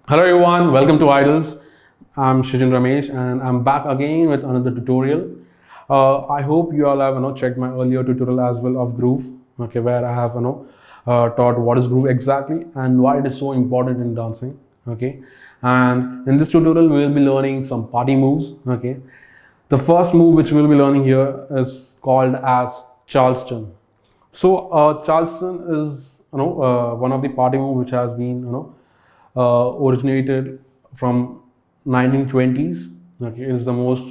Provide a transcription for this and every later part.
Hello everyone, welcome to IDALS. I'm Shijin Ramesh and I'm back again with another tutorial. I hope you all have checked my earlier tutorial as well of groove, okay, where I have taught what is groove exactly and why it is so important in dancing, okay. And in this tutorial we will be learning some party moves, okay. The first move which we'll be learning here is called as Charleston. So Charleston is one of the party moves which has been originated from 1920s. Okay, it's the most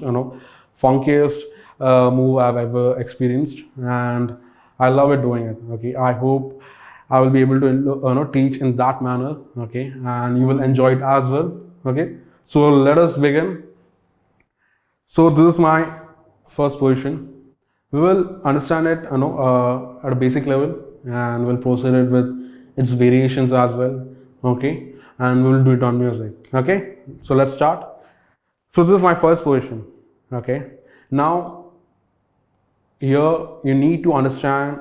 funkiest move I've ever experienced, and I love it doing it. Okay, I hope I will be able to teach in that manner. Okay, and you will enjoy it as well. Okay, so let us begin. So this is my first position. We will understand it at a basic level, and we'll proceed it with its variations as well. Okay, and we'll do it on music. Okay, so let's start. So this is my first position. Okay, now here you need to understand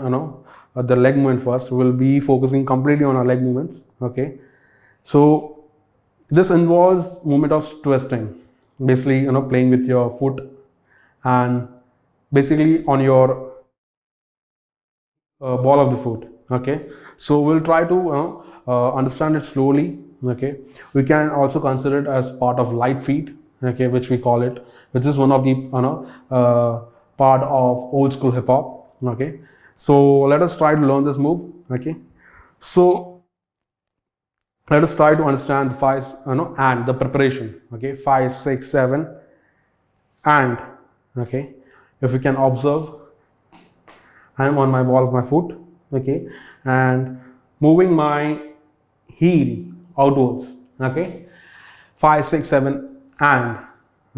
the leg movement first. We'll be focusing completely on our leg movements. Okay, so this involves movement of twisting, basically playing with your foot and basically on your ball of the foot. Okay, so we'll try to understand it slowly. Okay, we can also consider it as part of light feet, okay, which we call it, which is one of the part of old school hip hop. Okay, so let us try to learn this move. Okay, so let us try to understand the five and the preparation. Okay, 5, 6, 7 and okay, if you can observe, I am on my ball of my foot, okay, and moving my heel outwards. Okay, 5, 6, 7 and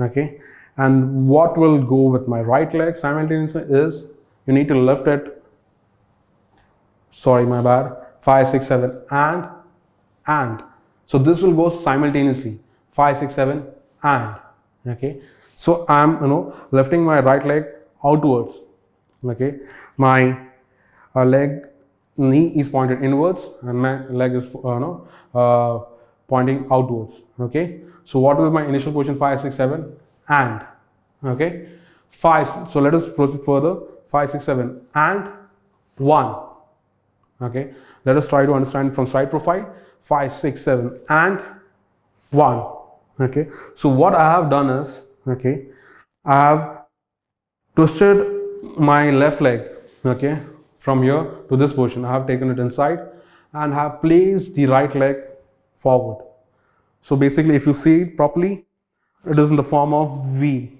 okay, and what will go with my right leg simultaneously is you need to lift it, sorry, my bad, 5, 6, 7 and so this will go simultaneously, 5, 6, 7 and okay, so I'm lifting my right leg outwards. Okay, my knee is pointed inwards and my leg is pointing outwards. Okay, so what will my initial position? 5, 6, 7 and okay, 5. So let us proceed further. 5, 6, 7 and 1. Okay, let us try to understand from side profile. 5, 6, 7 and 1. Okay, so what I have done is, okay, I have twisted my left leg, okay, from here to this position. I have taken it inside and have placed the right leg forward. So basically, if you see it properly, it is in the form of V.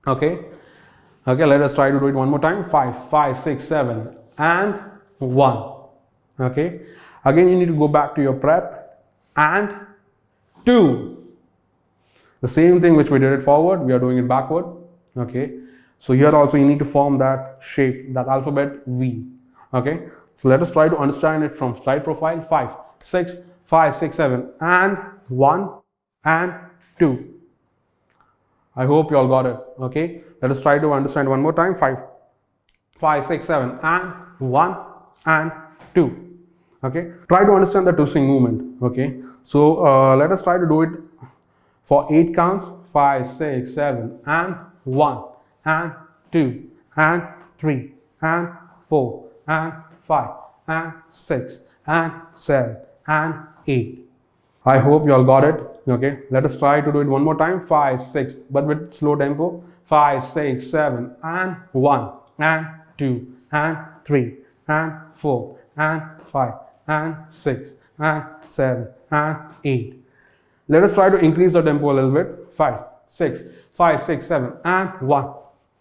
Okay, okay, let us try to do it one more time. 5, 5, 6, 7 and 1. Okay, again you need to go back to your prep and 2. The same thing which we did it forward, we are doing it backward. Okay, so here also you need to form that shape, that alphabet V. Okay, so let us try to understand it from side profile. 5, 6, 5, 6, 7 and 1 and 2. I hope you all got it. Okay, let us try to understand one more time. 5, 5, 6, 7 and 1 and 2. Okay, try to understand the twisting movement. Okay, so let us try to do it for 8 counts. 5, 6, 7 and 1 and 2 and 3 and 4 and 5 and 6 and 7 and 8. I hope you all got it. Okay, let us try to do it one more time. 5, 6, but with slow tempo. 5, 6, 7 and 1 and 2 and 3 and 4 and 5 and 6 and 7 and 8. Let us try to increase the tempo a little bit. 5, 6, 5, 6, 7 and 1,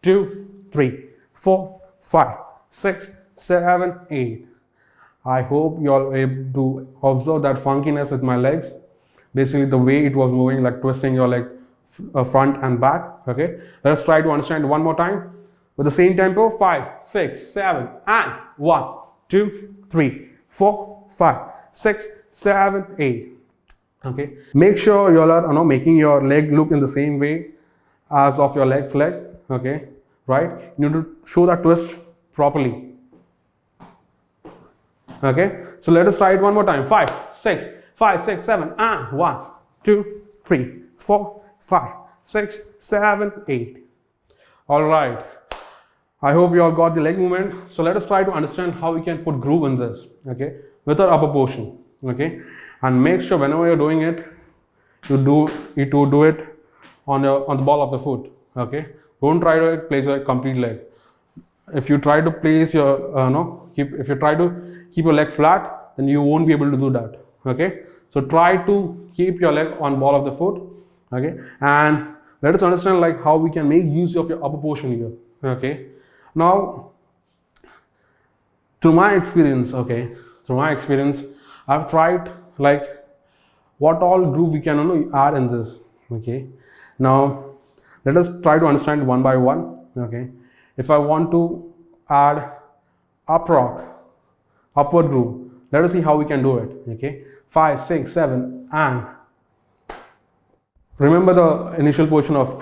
2, 3, 4, 5, 6, 7, 8. I hope you all able to observe that funkiness with my legs. Basically the way it was moving, like twisting your leg front and back. Okay, let us try to understand one more time with the same tempo. 5, 6, 7 and 1, 2, 3, 4, 5, 6, 7, 8. Okay, make sure you all are making your leg look in the same way as of your leg flag. Okay, right, you need to show that twist properly. Okay, so let us try it one more time. 5, 6, 5, 6, 7, and 1, 2, 3, 4, 5, 6, 7, 8. All right. I hope you all got the leg movement. So let us try to understand how we can put groove in this, okay, with our upper portion, okay, and make sure whenever you're doing it, you do it on the ball of the foot, okay. Don't try to place a complete leg. If you try to place your if you try to keep your leg flat, then you won't be able to do that, okay. So try to keep your leg on ball of the foot, okay, and let us understand like how we can make use of your upper portion here, okay. Now, through my experience, I've tried like what all groove we can add in this, okay. Now, let us try to understand one by one, okay. If I want to add upward groove, let us see how we can do it, okay. 5, 6, 7, and remember the initial portion of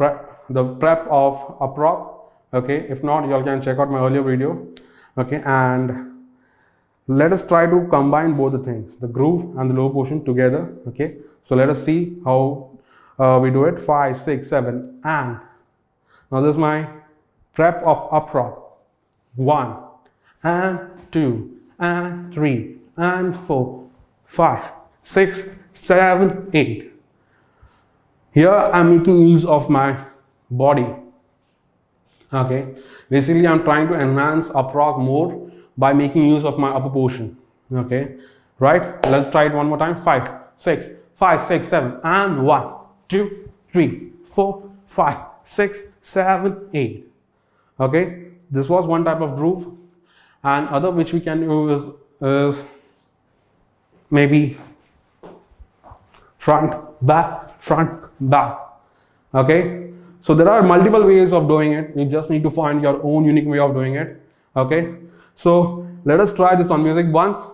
the prep of upward. Okay, if not, you all can check out my earlier video, okay, and let us try to combine both the things, the groove and the lower portion together, okay. So let us see how we do it. 5, 6, 7, and now this is my prep of upward. 1 and 2 and 3 and 4, 5, 6, 7, 8. Here I'm making use of my body. Okay, basically I'm trying to enhance upward more by making use of my upper portion, okay, right. Let's try it one more time. 5, 6, 7, and 1, 2, 3, 4, 5, 6, 7, 8. Okay, this was one type of groove, and other which we can use is maybe front, back, okay. So there are multiple ways of doing it. You just need to find your own unique way of doing it, okay. So let us try this on music once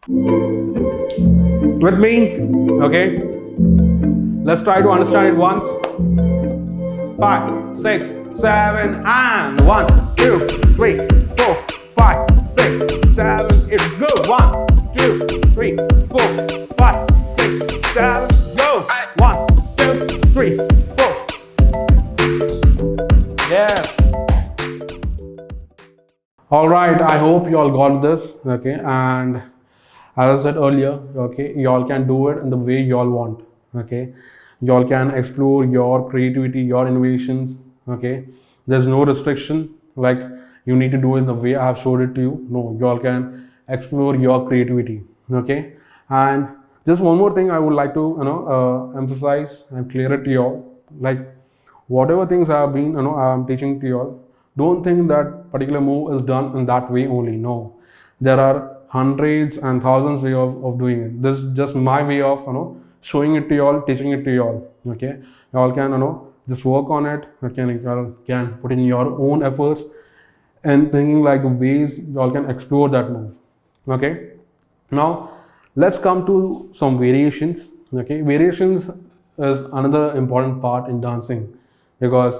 with me, okay. Let's try to understand it once. 5, 6, 7, and 1, 2, 3, 4, 5, 6, 7, 8. Go. 1, 2, 3, 4, 5, 6, 7. Go. 1, 2, 3, 4. Yes. All right. I hope you all got this. Okay. And as I said earlier, okay, you all can do it in the way you all want. Okay. You all can explore your creativity, your innovations. Okay. There's no restriction like you need to do it the way I have showed it to you. No, you all can explore your creativity. Okay. And just one more thing I would like to emphasize and clear it to you all. Like whatever things I have been I'm teaching to you all, don't think that particular move is done in that way only. No, there are hundreds and thousands way of doing it. This is just my way of showing it to you all, teaching it to you all. Okay, you all can just work on it. Okay, you all can put in your own efforts and thinking like the ways you all can explore that move. Okay, now let's come to some variations. Okay, variations is another important part in dancing, because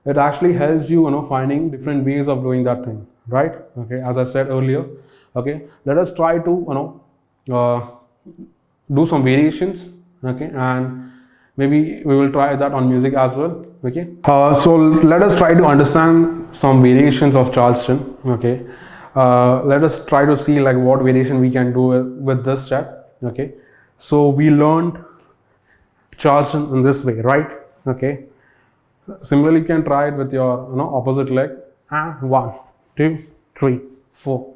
it actually helps you finding different ways of doing that thing, right? Okay, as I said earlier. Okay, let us try to do some variations. Okay, and maybe we will try that on music as well. Okay, so let us try to understand some variations of Charleston. Okay, let us try to see like what variation we can do with this step. Okay, so we learned Charleston in this way, right? Okay, similarly you can try it with your opposite leg. And 1, 2, 3, 4.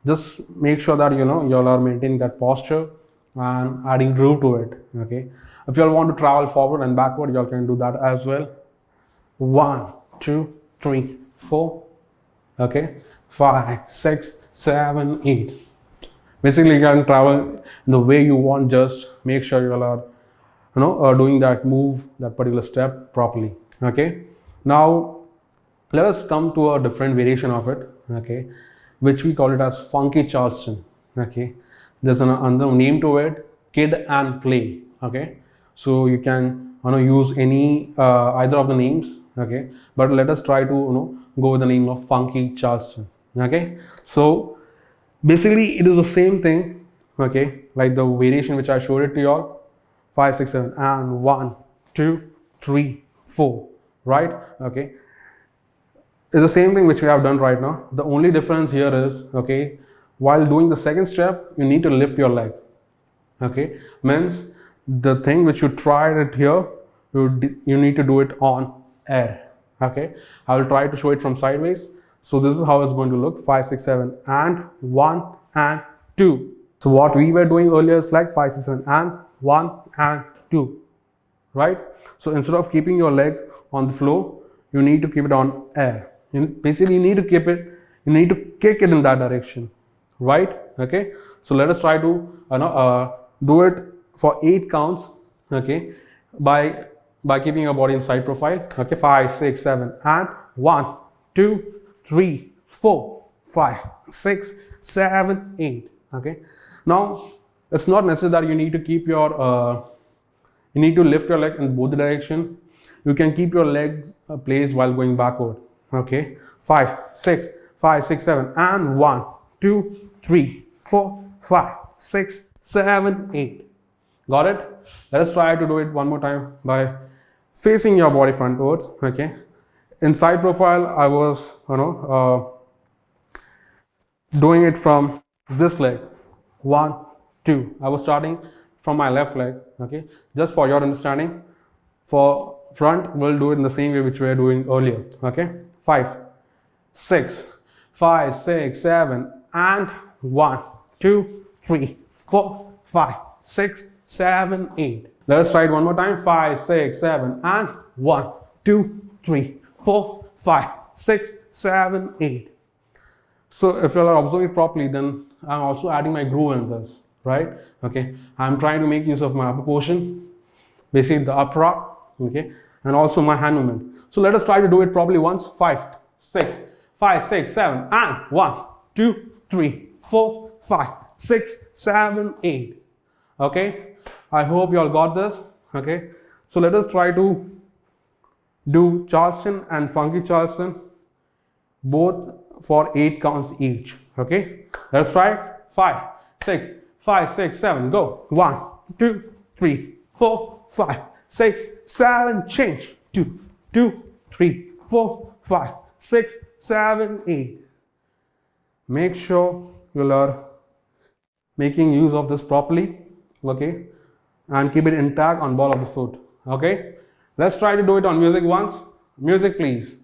Just make sure that you all are maintaining that posture and adding groove to it. Okay, if you all want to travel forward and backward, you all can do that as well. 1, 2, 3, 4. Okay, 5, 6, 7, 8. Basically you can travel in the way you want. Just make sure you all are doing that move, that particular step properly. Okay, now let us come to a different variation of it. Okay, which we call it as funky Charleston. Okay, there's another name to it, kid and play. Okay, so you can use any either of the names. Okay, but let us try to go with the name of funky Charleston. Okay, so basically it is the same thing. okay, like the variation which I showed it to you all, 5, 6, 7, and 1, 2, 3, 4, right? Okay, it's the same thing which we have done right now. The only difference here is, okay, while doing the second step, you need to lift your leg. Okay, means the thing which you tried it here, you need to do it on air. Okay, I will try to show it from sideways. So this is how it's going to look: 5, 6, 7, and 1 and 2. So what we were doing earlier is like 5, 6, 7, and 1 and 2, right? So instead of keeping your leg on the floor, you need to keep it on air. Basically, you need to keep it. You need to kick it in that direction, right? Okay. So let us try to do it for 8 counts. Okay, by keeping your body in side profile. Okay, 5, 6, 7, and 1, 2, 3, 4, 5, 6, 7, 8. Okay. Now it's not necessary that you need to keep your you need to lift your leg in both the direction. You can keep your legs placed while going backward. Okay, 5, 6, 5, 6, 7, and 1, 2, 3, 4, 5, 6, 7, 8. Got it? Let us try to do it one more time by facing your body frontwards. Okay, in side profile, I was doing it from this leg. 1, 2. I was starting from my left leg. Okay, just for your understanding. For front, we'll do it in the same way which we were doing earlier. Okay, 5, 6, 5, 6, 7, and 1, 2, 3, 4, 5, 6, 7, 8. Let us try it one more time. 5, 6, 7, and 1, 2, 3, 4, 5, 6, 7, 8. So if you are observing properly, then I'm also adding my groove in this, right? Okay, I'm trying to make use of my upper portion, basically the upper arm, okay, and also my hand movement. So let us try to do it properly once. 5, 6, 5, 6, 7, and 1, 2, 3, 4, 5, 6, 7, 8. Okay, I hope you all got this. Okay, so let us try to do Charleston and Funky Charleston, both for 8 counts each. Okay, let's try. 5, 6, 5, 6, 7, go. 1, 2, 3, 4, 5, 6, 7, change. 2, 2, 3, 4, 5, 6, 7, 8. Make sure you are making use of this properly. Okay, and keep it intact on ball of the foot. Okay, let's try to do it on music once. Music, please.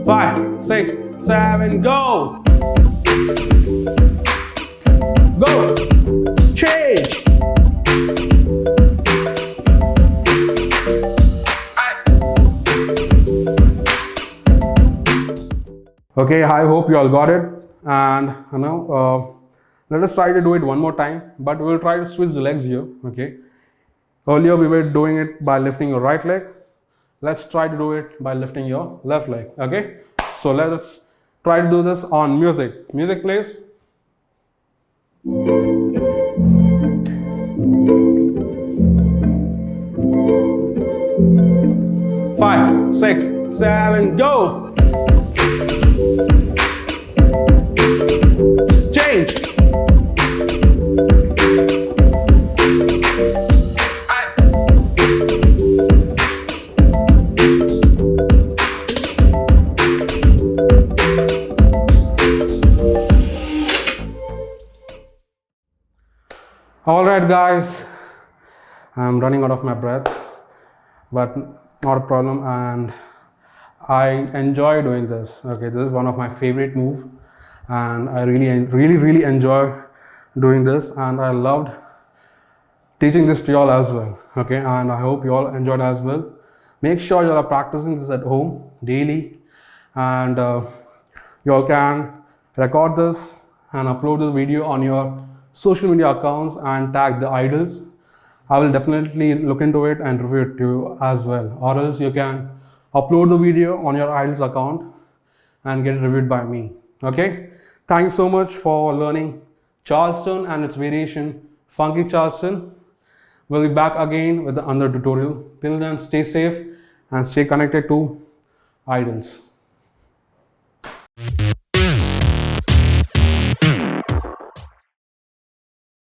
5, 6, 7, go! Go! Change! Okay, I hope you all got it, and let us try to do it one more time, but we will try to switch the legs here. Okay, earlier we were doing it by lifting your right leg. Let's try to do it by lifting your left leg. Okay, so let us try to do this on music. Music, please. 5, 6, 7, go! Change. All right, guys, I'm running out of my breath, but not a problem, and I enjoy doing this. Okay, this is one of my favorite moves, and I really enjoy doing this, and I loved teaching this to y'all as well. Okay, and I hope you all enjoyed as well. Make sure you are practicing this at home daily, and you all can record this and upload the video on your social media accounts and tag the idols. I will definitely look into it and review it to you as well, or else you can upload the video on your idols account and get it reviewed by me. Okay, thank you so much for learning Charleston and its variation Funky Charleston. We'll be back again with another tutorial. Till then, stay safe and stay connected to idols.